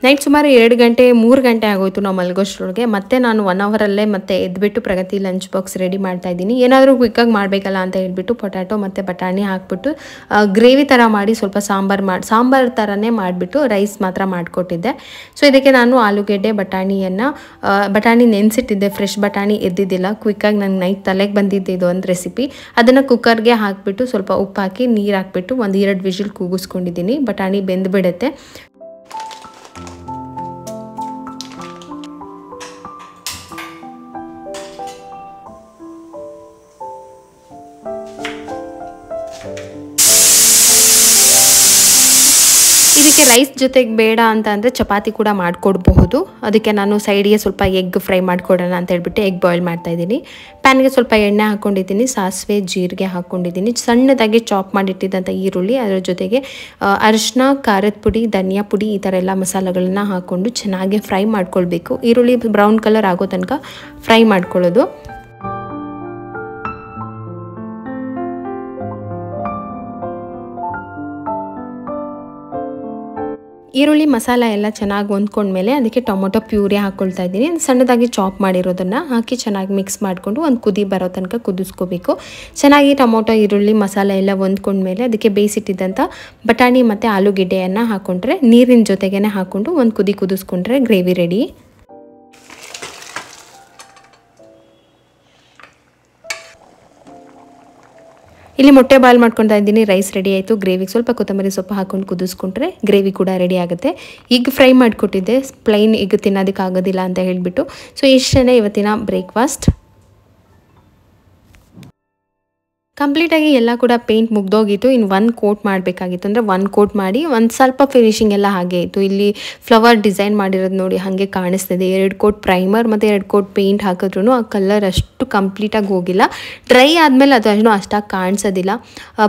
ನೈಟ್ ಸುಮಾರು 2 ಗಂಟೆ 3 ಗಂಟೆ ಆಗೋಯ್ತು ನಾವು ಮಲಗೋಷ್ಟ್ರೊಳಗೆ. ಮತ್ತೆ ನಾನು 1 ಅವರಲ್ಲೇ ಮತ್ತೆ ಎದ್ಬಿಟ್ಟು ಪ್ರಗತಿ ಲಂಚ್ ಬಾಕ್ಸ್ ರೆಡಿ ಮಾಡ್ತಾಯಿದ್ದೀನಿ. ಏನಾದರೂ ಕ್ವಿಕ್ಕಾಗಿ ಮಾಡಬೇಕಲ್ಲ ಅಂತ ಹೇಳ್ಬಿಟ್ಟು ಪೊಟ್ಯಾಟೊ ಮತ್ತು ಬಟಾಣಿ ಹಾಕ್ಬಿಟ್ಟು ಗ್ರೇವಿ ಥರ ಮಾಡಿ ಸ್ವಲ್ಪ ಸಾಂಬಾರು ಥರನೇ ಮಾಡಿಬಿಟ್ಟು ರೈಸ್ ಮಾತ್ರ ಮಾಡಿಕೊಟ್ಟಿದ್ದೆ. ಸೊ ಇದಕ್ಕೆ ನಾನು ಆಲೂಗೆಡ್ಡೆ ಬಟಾಣಿ ನೆನೆಸಿಟ್ಟಿದ್ದೆ, ಫ್ರೆಶ್ ಬಟಾಣಿ ಎದ್ದಿದ್ದಿಲ್ಲ. ಕ್ವಿಕ್ಕಾಗಿ ನಂಗೆ ನೈಟ್ ತಲೆಗೆ ಬಂದಿದ್ದೆ ಇದು ಒಂದು ರೆಸಿಪಿ. ಅದನ್ನು ಕುಕ್ಕರ್ಗೆ ಹಾಕಿಬಿಟ್ಟು ಸ್ವಲ್ಪ ಉಪ್ಪು ಹಾಕಿ ನೀರು ಹಾಕಿಬಿಟ್ಟು 1-2 ವಿಷಿಲ್ ಕೂಗಿಸ್ಕೊಂಡಿದ್ದೀನಿ. ಬಟಾಣಿ ಬೆಂದುಬಿಡುತ್ತೆ. ಇದಕ್ಕೆ ರೈಸ್ ಜೊತೆಗೆ ಬೇಡ ಅಂತ ಅಂದರೆ ಚಪಾತಿ ಕೂಡ ಮಾಡಿಕೊಡ್ಬಹುದು. ಅದಕ್ಕೆ ನಾನು ಸೈಡಿಗೆ ಸ್ವಲ್ಪ ಎಗ್ ಫ್ರೈ ಮಾಡಿಕೊಡೋಣ ಅಂತ ಹೇಳ್ಬಿಟ್ಟು ಎಗ್ ಬಾಯ್ಲ್ ಮಾಡ್ತಾಯಿದ್ದೀನಿ. ಪ್ಯಾನ್ಗೆ ಸ್ವಲ್ಪ ಎಣ್ಣೆ ಹಾಕ್ಕೊಂಡಿದ್ದೀನಿ, ಸಾಸಿವೆ ಜೀರಿಗೆ ಹಾಕ್ಕೊಂಡಿದ್ದೀನಿ, ಸಣ್ಣದಾಗಿ ಚಾಪ್ ಮಾಡಿಟ್ಟಿದ್ದಂಥ ಈರುಳ್ಳಿ, ಅದರ ಜೊತೆಗೆ ಅರಿಶಿನ, ಖಾರದ ಪುಡಿ, ಧನಿಯಾ ಪುಡಿ, ಈ ಥರ ಎಲ್ಲ ಮಸಾಲೆಗಳನ್ನ ಹಾಕ್ಕೊಂಡು ಚೆನ್ನಾಗಿ ಫ್ರೈ ಮಾಡ್ಕೊಳ್ಬೇಕು. ಈರುಳ್ಳಿ ಬ್ರೌನ್ ಕಲರ್ ಆಗೋ ತನಕ ಫ್ರೈ ಮಾಡ್ಕೊಳ್ಳೋದು. ಈರುಳ್ಳಿ ಮಸಾಲ ಎಲ್ಲ ಚೆನ್ನಾಗಿ ಹೊಂದ್ಕೊಂಡ್ಮೇಲೆ ಅದಕ್ಕೆ ಟೊಮೊಟೊ ಪ್ಯೂರಿ ಹಾಕ್ಕೊಳ್ತಾ ಇದ್ದೀನಿ. ಸಣ್ಣದಾಗಿ ಚಾಪ್ ಮಾಡಿರೋದನ್ನು ಹಾಕಿ ಚೆನ್ನಾಗಿ ಮಿಕ್ಸ್ ಮಾಡಿಕೊಂಡು ಒಂದು ಕುದಿ ಬರೋ ತನಕ ಕುದಿಸ್ಕೋಬೇಕು. ಚೆನ್ನಾಗಿ ಟೊಮೊಟೊ ಈರುಳ್ಳಿ ಮಸಾಲೆ ಎಲ್ಲ ಹೊಂದ್ಕೊಂಡ್ಮೇಲೆ ಅದಕ್ಕೆ ಬೇಯಿಸಿಟ್ಟಿದ್ದಂಥ ಬಟಾಣಿ ಮತ್ತು ಆಲೂಗೆಡ್ಡೆಯನ್ನು ಹಾಕ್ಕೊಂಡ್ರೆ, ನೀರಿನ ಜೊತೆಗೇ ಹಾಕ್ಕೊಂಡು ಒಂದು ಕುದಿ ಕುದಿಸ್ಕೊಂಡ್ರೆ ಗ್ರೇವಿ ರೆಡಿ. ಇಲ್ಲಿ ಮೊಟ್ಟೆ ಬಾಯ್ಲ್ ಮಾಡ್ಕೊತಾ ಇದ್ದೀನಿ. ರೈಸ್ ರೆಡಿ ಆಯಿತು. ಗ್ರೇವಿಗೆ ಸ್ವಲ್ಪ ಕೊತ್ತಂಬರಿ ಸೊಪ್ಪು ಹಾಕ್ಕೊಂಡು ಕುದಿಸ್ಕೊಂಡ್ರೆ ಗ್ರೇವಿ ಕೂಡ ರೆಡಿ ಆಗುತ್ತೆ. ಎಗ್ ಫ್ರೈ ಮಾಡಿಕೊಟ್ಟಿದ್ದೆ, ಪ್ಲೈನ್ ಎಗ್ ತಿನ್ನೋದಕ್ಕೆ ಆಗೋದಿಲ್ಲ ಅಂತ ಹೇಳಿಬಿಟ್ಟು. ಸೊ ಇಷ್ಟೇ ಇವತ್ತಿನ ಬ್ರೇಕ್ಫಾಸ್ಟ್. ಕಂಪ್ಲೀಟಾಗಿ ಎಲ್ಲ ಕೂಡ ಪೇಂಟ್ ಮುಗ್ದೋಗಿತ್ತು. ಇನ್ನು 1 ಕೋಟ್ ಮಾಡಬೇಕಾಗಿತ್ತು, ಅಂದರೆ 1 ಕೋಟ್ ಮಾಡಿ ಒಂದು ಸ್ವಲ್ಪ ಫಿನಿಶಿಂಗ್ ಎಲ್ಲ ಹಾಗೆ ಇತ್ತು. ಇಲ್ಲಿ ಫ್ಲವರ್ ಡಿಸೈನ್ ಮಾಡಿರೋದು ನೋಡಿ ಹಾಗೆ ಕಾಣಿಸ್ತಿದೆ. 2 ಕೋಟ್ ಪ್ರೈಮರ್ ಮತ್ತು 2 ಕೋಟ್ ಪೇಂಟ್ ಹಾಕಿದ್ರೂ ಆ ಕಲರ್ ಅಷ್ಟು ಕಂಪ್ಲೀಟಾಗಿ ಹೋಗಿಲ್ಲ. ಡ್ರೈ ಆದಮೇಲೆ ಅದು ಅಷ್ಟಾಗಿ ಕಾಣಿಸೋದಿಲ್ಲ.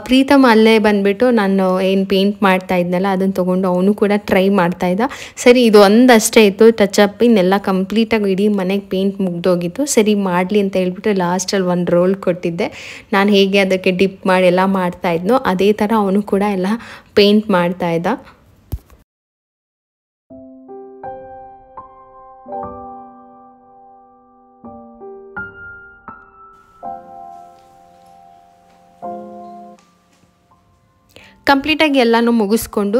ಪ್ರೀತಮ್ ಅಲ್ಲೇ ಬಂದುಬಿಟ್ಟು ನಾನು ಏನು ಪೇಂಟ್ ಮಾಡ್ತಾ ಇದ್ನಲ್ಲ ಅದನ್ನು ತೊಗೊಂಡು ಅವನು ಕೂಡ ಟ್ರೈ ಮಾಡ್ತಾಯಿದ್ದ. ಸರಿ ಇದು ಒಂದಷ್ಟೇ ಇತ್ತು ಟಚಪ್, ಇನ್ನೆಲ್ಲ ಕಂಪ್ಲೀಟಾಗಿ ಇಡೀ ಮನೆಗೆ ಪೇಂಟ್ ಮುಗ್ದೋಗಿತ್ತು. ಸರಿ ಮಾಡಲಿ ಅಂತ ಹೇಳ್ಬಿಟ್ಟು ಲಾಸ್ಟಲ್ಲಿ 1 ರೋಲ್ ಕೊಟ್ಟಿದ್ದೆ. ನಾನು ಹೇಗೆ ಅದಕ್ಕೆ ಡಿಪ್ ಮಾಡಿ ಎಲ್ಲ ಮಾಡ್ತಾ ಇದ್ನೋ ಅದೇ ಥರ ಅವನು ಕೂಡ ಎಲ್ಲ ಪೇಂಟ್ ಮಾಡ್ತಾ ಇದ್ದ. ಕಂಪ್ಲೀಟಾಗಿ ಎಲ್ಲನೂ ಮುಗಿಸ್ಕೊಂಡು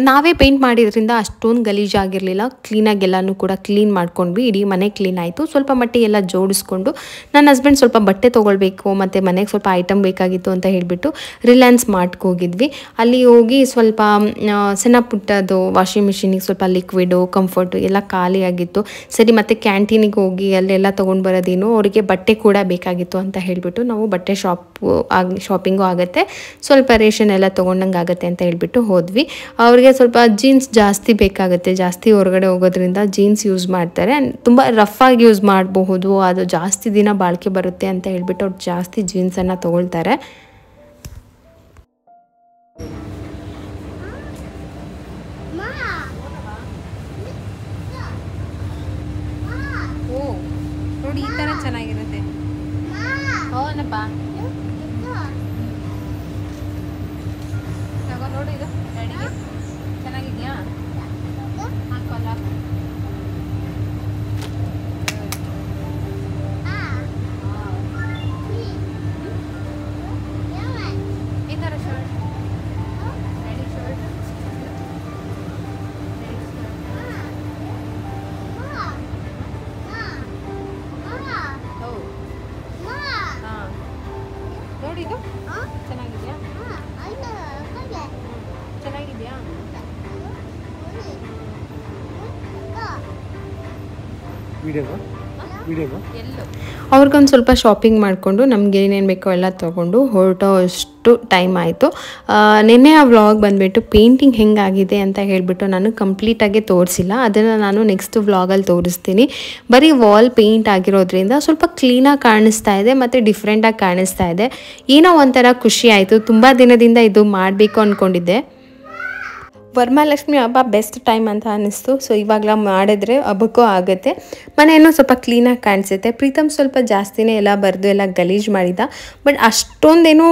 ನಾವೇ ಪೇಂಟ್ ಮಾಡಿದ್ರಿಂದ ಅಷ್ಟೊಂದು ಗಲೀಜಾಗಿರಲಿಲ್ಲ. ಕ್ಲೀನಾಗಿ ಎಲ್ಲನೂ ಕೂಡ ಕ್ಲೀನ್ ಮಾಡ್ಕೊಂಡ್ವಿ. ಇಡೀ ಮನೆ ಕ್ಲೀನ್ ಆಯಿತು. ಸ್ವಲ್ಪ ಮಟ್ಟಿಗೆ ಎಲ್ಲ ಜೋಡಿಸ್ಕೊಂಡು ನನ್ನ ಹಸ್ಬೆಂಡ್ ಸ್ವಲ್ಪ ಬಟ್ಟೆ ತೊಗೊಳ್ಬೇಕು ಮತ್ತು ಮನೆಗೆ ಸ್ವಲ್ಪ ಐಟಮ್ ಬೇಕಾಗಿತ್ತು ಅಂತ ಹೇಳಿಬಿಟ್ಟು ರಿಲಯನ್ಸ್ ಮಾರ್ಟ್ಗೆ ಹೋಗಿದ್ವಿ. ಅಲ್ಲಿ ಹೋಗಿ ಸ್ವಲ್ಪ ಸಣ್ಣ ಪುಟ್ಟದು ವಾಷಿಂಗ್ ಮಿಷಿನಿಗೆ ಸ್ವಲ್ಪ ಲಿಕ್ವಿಡು ಕಂಫರ್ಟು ಎಲ್ಲ ಖಾಲಿಯಾಗಿತ್ತು. ಸರಿ ಮತ್ತು ಕ್ಯಾಂಟೀನಿಗೆ ಹೋಗಿ ಅಲ್ಲೆಲ್ಲ ತೊಗೊಂಡು ಬರೋದೇನು, ಅವರಿಗೆ ಬಟ್ಟೆ ಕೂಡ ಬೇಕಾಗಿತ್ತು ಅಂತ ಹೇಳಿಬಿಟ್ಟು ನಾವು ಬಟ್ಟೆ ಶಾಪಿಂಗು ಆಗುತ್ತೆ, ಸ್ವಲ್ಪ ರೇಷನ್ ಎಲ್ಲ ತೊಗೊಂಡಂಗೆ ಆಗುತ್ತೆ ಅಂತ ಹೇಳ್ಬಿಟ್ಟು ಹೋದ್ವಿ. ಅವ್ರಿಗೆ ಸ್ವಲ್ಪ ಜೀನ್ಸ್ ಜಾಸ್ತಿ ಬೇಕಾಗುತ್ತೆ, ಜಾಸ್ತಿ ಹೊರಗಡೆ ಹೋಗೋದ್ರಿಂದ ಜೀನ್ಸ್ ಯೂಸ್ ಮಾಡ್ತಾರೆ. ತುಂಬ ರಫ್ ಆಗಿ ಯೂಸ್ ಮಾಡಬಹುದು, ಅದು ಜಾಸ್ತಿ ದಿನ ಬಾಳಿಕೆ ಬರುತ್ತೆ ಅಂತ ಹೇಳ್ಬಿಟ್ಟು ಅವ್ರು ಜಾಸ್ತಿ ಜೀನ್ಸನ್ನು ತೊಗೊಳ್ತಾರೆ. ನೋಡಿ ಈ ಥರ ಚೆನ್ನಾಗಿರುತ್ತೆ. ಹೌದಪ್ಪ, ನೋಡು ಇದು ರೆಡಿಗೆ ಚೆನ್ನಾಗಿದೆಯಾ? ಹಾಕೋಲ್ಲ ಈ ಥರ ಶರ್ಟ್ ರೆಡಿ ಶರ್ಟ್ ನೋಡಿ ಇದು ಚೆನ್ನಾಗಿದೆಯಾ? ಚೆನ್ನಾಗಿದೆಯಾ? ಅವ್ರಿಗೊಂದು ಸ್ವಲ್ಪ ಶಾಪಿಂಗ್ ಮಾಡಿಕೊಂಡು ನಮ್ಗೆ ಏನೇನು ಬೇಕೋ ಎಲ್ಲ ತೊಗೊಂಡು ಹೊರಟೋ ಅಷ್ಟು ಟೈಮ್ ಆಯಿತು. ನಿನ್ನೆ ಆ ವ್ಲಾಗ್ ಬಂದುಬಿಟ್ಟು ಪೇಂಟಿಂಗ್ ಹೆಂಗಾಗಿದೆ ಅಂತ ಹೇಳಿಬಿಟ್ಟು ನಾನು ಕಂಪ್ಲೀಟಾಗಿ ತೋರಿಸಿಲ್ಲ. ಅದನ್ನು ನಾನು ನೆಕ್ಸ್ಟ್ ವ್ಲಾಗಲ್ಲಿ ತೋರಿಸ್ತೀನಿ. ಬರೀ ವಾಲ್ ಪೇಂಟ್ ಆಗಿರೋದ್ರಿಂದ ಸ್ವಲ್ಪ ಕ್ಲೀನಾಗಿ ಕಾಣಿಸ್ತಾ ಇದೆ ಮತ್ತು ಡಿಫ್ರೆಂಟಾಗಿ ಕಾಣಿಸ್ತಾ ಇದೆ. ಏನೋ ಒಂಥರ ಖುಷಿ ಆಯಿತು. ತುಂಬ ದಿನದಿಂದ ಇದು ಮಾಡಬೇಕು ಅಂದ್ಕೊಂಡಿದ್ದೆ. ವರಮಹಾಲಕ್ಷ್ಮಿ ಹಬ್ಬ ಬೆಸ್ಟ್ ಟೈಮ್ ಅಂತ ಅನ್ನಿಸ್ತು. ಸೊ ಇವಾಗಲ ಮಾಡಿದ್ರೆ ಹಬ್ಬಕ್ಕೂ ಆಗುತ್ತೆ. ಮನೆಯೂ ಸ್ವಲ್ಪ ಕ್ಲೀನಾಗಿ ಕಾಣಿಸುತ್ತೆ. ಪ್ರೀತಮ್ ಸ್ವಲ್ಪ ಜಾಸ್ತಿನೇ ಎಲ್ಲ ಬರೆದು ಎಲ್ಲ ಗಲೀಜು ಮಾಡಿದ. ಬಟ್ ಅಷ್ಟೊಂದೇನೂ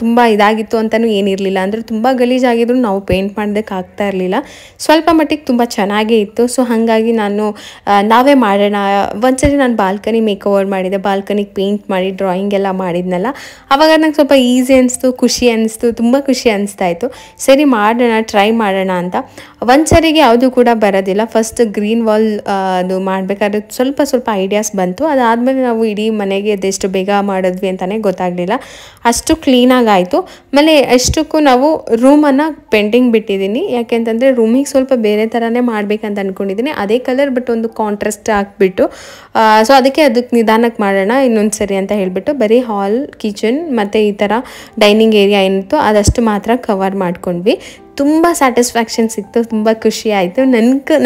ತುಂಬ ಇದಾಗಿತ್ತು ಅಂತಲೂ ಏನಿರಲಿಲ್ಲ. ಅಂದರೆ ತುಂಬ ಗಲೀಜಾಗಿದ್ರು ನಾವು ಪೇಂಟ್ ಮಾಡೋದಕ್ಕೆ ಆಗ್ತಾ ಇರಲಿಲ್ಲ. ಸ್ವಲ್ಪ ಮಟ್ಟಿಗೆ ತುಂಬ ಚೆನ್ನಾಗೇ ಇತ್ತು. ಸೊ ಹಾಗಾಗಿ ನಾವೇ ಮಾಡೋಣ. ಒಂದ್ಸರಿ ನಾನು ಬಾಲ್ಕನಿ ಮೇಕ್ ಓವರ್ ಮಾಡಿದೆ, ಬಾಲ್ಕನಿಗೆ ಪೇಂಟ್ ಮಾಡಿ ಡ್ರಾಯಿಂಗ್ ಎಲ್ಲ ಮಾಡಿದ್ನಲ್ಲ, ಆವಾಗ ನಂಗೆ ಸ್ವಲ್ಪ ಈಸಿ ಅನಿಸ್ತು, ಖುಷಿ ಅನ್ನಿಸ್ತು, ತುಂಬ ಖುಷಿ ಅನಿಸ್ತಾ ಇತ್ತು. ಸರಿ ಮಾಡೋಣ, ಟ್ರೈ ಮಾಡೋಣ ಅಂತ. ಒಂದ್ಸರಿಗೆ ಯಾವುದು ಕೂಡ ಬರೋದಿಲ್ಲ. ಫಸ್ಟ್ ಗ್ರೀನ್ ವಾಲ್ ಅದು ಮಾಡಬೇಕಾದ್ರೆ ಸ್ವಲ್ಪ ಐಡಿಯಾಸ್ ಬಂತು. ಅದಾದಮೇಲೆ ನಾವು ಇಡೀ ಮನೆಗೆ ಅದೆಷ್ಟು ಬೇಗ ಮಾಡಿದ್ವಿ ಅಂತಲೇ ಗೊತ್ತಾಗಲಿಲ್ಲ. ಅಷ್ಟು ಕ್ಲೀನಾಗಿ ಆಯಿತು. ಆಮೇಲೆ ಅಷ್ಟಕ್ಕೂ ನಾವು ರೂಮನ್ನು ಪೆಂಡಿಂಗ್ ಬಿಟ್ಟಿದ್ದೀನಿ. ಯಾಕೆಂತಂದರೆ ರೂಮಿಗೆ ಸ್ವಲ್ಪ ಬೇರೆ ಥರನೇ ಮಾಡಬೇಕಂತ ಅಂದ್ಕೊಂಡಿದ್ದೀನಿ. ಅದೇ ಕಲರ್ ಬಟ್ ಒಂದು ಕಾಂಟ್ರಾಸ್ಟ್ ಹಾಕ್ಬಿಟ್ಟು ಸೊ ಅದಕ್ಕೆ ನಿಧಾನಕ್ಕೆ ಮಾಡೋಣ ಇನ್ನೊಂದು ಸರಿ ಅಂತ ಹೇಳಿಬಿಟ್ಟು ಬರೀ ಹಾಲ್, ಕಿಚನ್ ಮತ್ತು ಈ ಥರ ಡೈನಿಂಗ್ ಏರಿಯಾ ಏನಿತ್ತು ಅದಷ್ಟು ಮಾತ್ರ ಕವರ್ ಮಾಡ್ಕೊಂಡ್ವಿ. ತುಂಬ ಸ್ಯಾಟಿಸ್ಫ್ಯಾಕ್ಷನ್ ಸಿಕ್ತು, ತುಂಬ ಖುಷಿ ಆಯಿತು.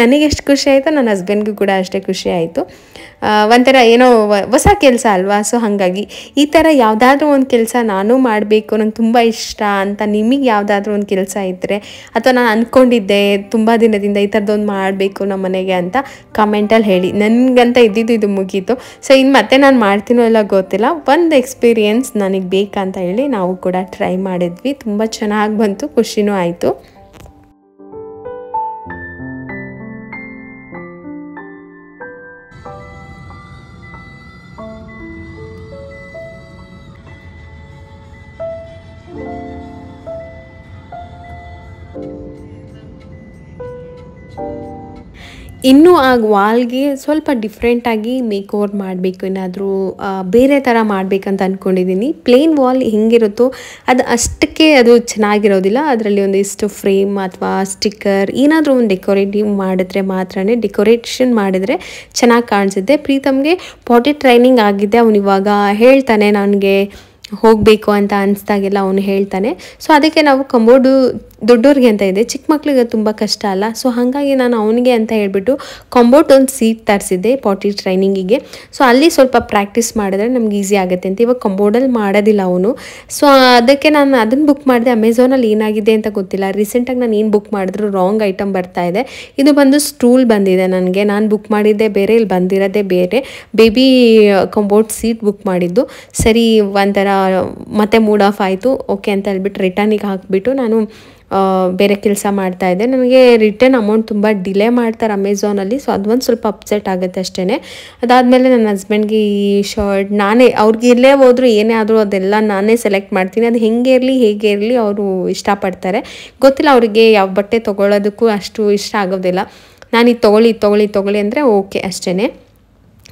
ನನಗೆ ಎಷ್ಟು ಖುಷಿ ಆಯಿತು ನನ್ನ ಹಸ್ಬೆಂಡ್ಗೂ ಕೂಡ ಅಷ್ಟೇ ಖುಷಿ ಆಯಿತು. ಒಂಥರ ಏನೋ ಹೊಸ ಕೆಲಸ ಅಲ್ವಾ. ಸೊ ಹಾಗಾಗಿ ಈ ಥರ ಯಾವುದಾದ್ರೂ ಒಂದು ಕೆಲಸ ನಾನು ಮಾಡಬೇಕು, ನಂಗೆ ತುಂಬ ಇಷ್ಟ ಅಂತ ನಿಮಗೆ ಯಾವುದಾದ್ರೂ ಒಂದು ಕೆಲಸ ಇದ್ದರೆ ಅಥವಾ ನಾನು ಅಂದ್ಕೊಂಡಿದ್ದೆ ತುಂಬ ದಿನದಿಂದ ಈ ಥರದೊಂದು ಮಾಡಬೇಕು ನಮ್ಮ ಮನೆಗೆ ಅಂತ ಕಮೆಂಟಲ್ಲಿ ಹೇಳಿ. ನನಗಂತ ಇದ್ದಿದ್ದು ಇದು ಮುಗೀತು. ಸೊ ಇನ್ನು ಮತ್ತೆ ನಾನು ಮಾಡ್ತೀನೋ ಎಲ್ಲ ಗೊತ್ತಿಲ್ಲ. ಒಂದು ಎಕ್ಸ್ಪೀರಿಯೆನ್ಸ್ ನನಗೆ ಬೇಕಂತ ಹೇಳಿ ನಾವು ಕೂಡ ಟ್ರೈ ಮಾಡಿದ್ವಿ. ತುಂಬ ಚೆನ್ನಾಗಿ ಬಂತು, ಖುಷಿನೂ ಆಯಿತು. ಇನ್ನೂ ಆ ವಾಲ್ಗೆ ಸ್ವಲ್ಪ ಡಿಫ್ರೆಂಟಾಗಿ ಮೇಕ್ ಓವರ್ ಮಾಡಬೇಕು, ಏನಾದರೂ ಬೇರೆ ಥರ ಮಾಡಬೇಕಂತ ಅಂದ್ಕೊಂಡಿದ್ದೀನಿ. ಪ್ಲೇನ್ ವಾಲ್ ಹೆಂಗಿರುತ್ತೋ ಅದು ಅಷ್ಟಕ್ಕೆ ಅದು ಚೆನ್ನಾಗಿರೋದಿಲ್ಲ. ಅದರಲ್ಲಿ ಒಂದಿಷ್ಟು ಫ್ರೇಮ್ ಅಥವಾ ಸ್ಟಿಕ್ಕರ್ ಏನಾದರೂ ಒಂದು ಡೆಕೋರೇಟಿವ್ ಮಾಡಿದ್ರೆ ಮಾತ್ರನೇ, ಡೆಕೋರೇಷನ್ ಮಾಡಿದರೆ ಚೆನ್ನಾಗಿ ಕಾಣಿಸುತ್ತೆ. ಪ್ರೀತಮ್ಗೆ ಪಾಟಿ ಟ್ರೈನಿಂಗ್ ಆಗಿದೆ. ಅವನು ಇವಾಗ ಹೇಳ್ತಾನೆ ನನಗೆ ಹೋಗಬೇಕು ಅಂತ ಅನಿಸ್ದಾಗೆಲ್ಲ ಅವನು ಹೇಳ್ತಾನೆ. ಸೊ ಅದಕ್ಕೆ ನಾವು ಕಂಬೋರ್ಡು ದೊಡ್ಡವ್ರಿಗೆ ಅಂತ ಇದೆ, ಚಿಕ್ಕ ಮಕ್ಳಿಗೆ ತುಂಬ ಕಷ್ಟ ಅಲ್ಲ. ಸೊ ಹಾಗಾಗಿ ನಾನು ಅವನಿಗೆ ಅಂತ ಹೇಳ್ಬಿಟ್ಟು ಕಂಬೋರ್ಡ್ ಒಂದು ಸೀಟ್ ತರಿಸಿದ್ದೆ ಪಾಟಿ ಟ್ರೈನಿಂಗಿಗೆ. ಸೊ ಅಲ್ಲಿ ಸ್ವಲ್ಪ ಪ್ರಾಕ್ಟೀಸ್ ಮಾಡಿದ್ರೆ ನಮ್ಗೆ ಈಸಿ ಆಗುತ್ತೆ ಅಂತ. ಇವಾಗ ಕಂಬೋರ್ಡಲ್ಲಿ ಮಾಡೋದಿಲ್ಲ ಅವನು. ಸೊ ಅದಕ್ಕೆ ನಾನು ಅದನ್ನು ಬುಕ್ ಮಾಡಿದೆ. ಅಮೆಝಾನಲ್ಲಿ ಏನಾಗಿದೆ ಅಂತ ಗೊತ್ತಿಲ್ಲ. ರೀಸೆಂಟಾಗಿ ನಾನು ಏನು ಬುಕ್ ಮಾಡಿದ್ರು ರಾಂಗ್ ಐಟಮ್ ಬರ್ತಾ ಇದೆ. ಇದು ಬಂದು ಸ್ಟೂಲ್ ಬಂದಿದೆ ನನಗೆ. ನಾನು ಬುಕ್ ಮಾಡಿದ್ದೆ ಬೇರೆ, ಇಲ್ಲಿ ಬಂದಿರೋದೇ ಬೇರೆ. ಬೇಬಿ ಕಂಬೋರ್ಡ್ ಸೀಟ್ ಬುಕ್ ಮಾಡಿದ್ದು. ಸರಿ ಒಂಥರ ಮತ್ತೆ ಮೂಡ್ ಆಫ್ ಆಯಿತು. ಓಕೆ ಅಂತ ಹೇಳ್ಬಿಟ್ಟು ರಿಟರ್ನಿಗೆ ಹಾಕಿಬಿಟ್ಟು ನಾನು ಬೇರೆ ಕೆಲಸ ಮಾಡ್ತಾಯಿದ್ದೆ. ನನಗೆ ರಿಟರ್ನ್ ಅಮೌಂಟ್ ತುಂಬ ಡಿಲೇ ಮಾಡ್ತಾರೆ ಅಮೆಝಾನಲ್ಲಿ. ಸೊ ಅದೊಂದು ಸ್ವಲ್ಪ ಅಪ್ಸೆಟ್ ಆಗುತ್ತೆ ಅಷ್ಟೇ. ಅದಾದಮೇಲೆ ನನ್ನ ಹಸ್ಬೆಂಡ್ಗೆ ಈ ಶರ್ಟ್ ನಾನೇ ಅವ್ರಿಗೆ ಇಲ್ಲೇ ಹೋದ್ರು ಏನೇ ಆದರೂ ಅದೆಲ್ಲ ನಾನೇ ಸೆಲೆಕ್ಟ್ ಮಾಡ್ತೀನಿ. ಅದು ಹೆಂಗೆ ಇರಲಿ ಹೇಗೆ ಇರಲಿ ಅವರು ಇಷ್ಟಪಡ್ತಾರೆ. ಗೊತ್ತಿಲ್ಲ ಅವರಿಗೆ ಯಾವ ಬಟ್ಟೆ ತೊಗೊಳೋದಕ್ಕೂ ಅಷ್ಟು ಇಷ್ಟ ಆಗೋದಿಲ್ಲ. ನಾನು ಇದು ತೊಗೊಳ್ಳಿ ಅಂದರೆ ಓಕೆ ಅಷ್ಟೇ.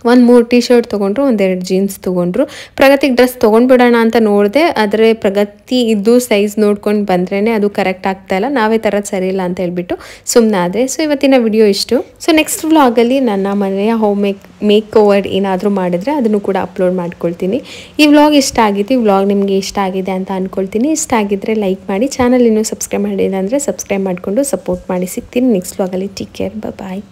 ಒಂದು 3 ಟಿ ಶರ್ಟ್ ತೊಗೊಂಡ್ರು, 1-2 ಜೀನ್ಸ್ ತೊಗೊಂಡ್ರು. ಪ್ರಗತಿಗೆ ಡ್ರೆಸ್ ತೊಗೊಂಡ್ಬಿಡೋಣ ಅಂತ ನೋಡಿದೆ, ಆದರೆ ಪ್ರಗತಿ ಇದು ಸೈಜ್ ನೋಡ್ಕೊಂಡು ಬಂದ್ರೇ ಅದು ಕರೆಕ್ಟ್ ಆಗ್ತಾಯಿಲ್ಲ, ನಾವೇ ತರೋದು ಸರಿ ಇಲ್ಲ ಅಂತ ಹೇಳ್ಬಿಟ್ಟು ಸುಮ್ಮನೆ ಆದರೆ. ಸೊ ಇವತ್ತಿನ ವಿಡಿಯೋ ಇಷ್ಟು. ಸೊ ನೆಕ್ಸ್ಟ್ ವ್ಲಾಗಲ್ಲಿ ನನ್ನ ಮನೆಯ ಹೋಮ್ ಮೇಕ್ ಓವರ್ ಏನಾದರೂ ಮಾಡಿದ್ರೆ ಅದನ್ನು ಕೂಡ ಅಪ್ಲೋಡ್ ಮಾಡ್ಕೊಳ್ತೀನಿ. ಈ ವ್ಲಾಗ್ ಇಷ್ಟ ಆಗಿತ್ತು. ಈ ವ್ಲಾಗ್ ನಿಮಗೆ ಇಷ್ಟ ಆಗಿದೆ ಅಂತ ಅಂದ್ಕೊಳ್ತೀನಿ. ಇಷ್ಟ ಆಗಿದ್ದರೆ ಲೈಕ್ ಮಾಡಿ, ಚಾನಲ್ ಇನ್ನೂ ಸಬ್ಸ್ಕ್ರೈಬ್ ಮಾಡಿಲ್ಲ ಅಂದರೆ ಸಬ್ಸ್ಕ್ರೈಬ್ ಮಾಡಿಕೊಂಡು ಸಪೋರ್ಟ್ ಮಾಡಿ. ಸಿಗ್ತೀನಿ ನೆಕ್ಸ್ಟ್ ವ್ಲಾಗಲ್ಲಿ. ಟೇಕ್ ಕೇರ್, ಬಾಯ್.